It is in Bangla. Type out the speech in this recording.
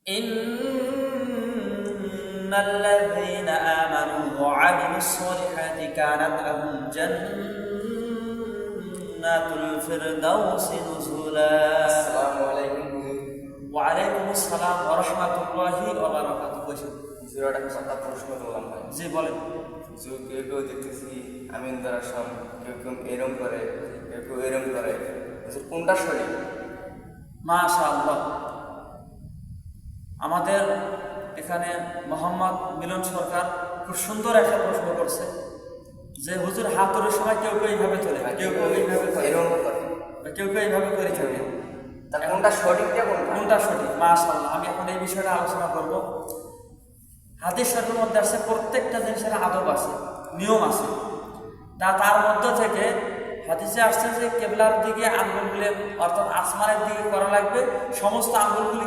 ইন্নাল্লাযীনা আমানু ওয়া আমিলুস সালিহাতি কানাত লাহুম জান্নাতুল ফিরদাউসি নুজুলা। আসসালামু আলাইকুম। ওয়া আলাইকুমুস সালাম ওয়া রাহমাতুল্লাহি ওয়া বারাকাতুহু। জিরোটা একটা প্রশ্ন করলাম ভাই। জি বলেন। কেউ কেউ দেখতেছি আমিন দ্বারা সব, কেউ কেউ এরম করে, কেউ কেউ এরম করে, কোনটা সঠিক? মাশাআল্লাহ, আমাদের এখানে মোহাম্মদ মিলন সরকার খুব সুন্দর একটা প্রশ্ন করছে যে হুজুর হাতুরের সময় কেউ কেউ এইভাবে চলে, কেউ কেউ এইভাবে করে, এরম করে, কেউ কেউ এইভাবে করে থাকে। তা কোনটা সঠিকটা কোনটা সঠিক? মাশাআল্লাহ, আমি এখন এই বিষয়টা আলোচনা করব। হাদিস শরীফের মধ্যে আছে প্রত্যেকটা জিনিসের আদব আছে, নিয়ম আছে। তার মধ্য থেকে হাদিসে আসছে যে কেবলার দিকে আঙ্গুলগুলি অর্থাৎ আসমানের দিকে করা লাগবে, সমস্ত আঙ্গুলগুলি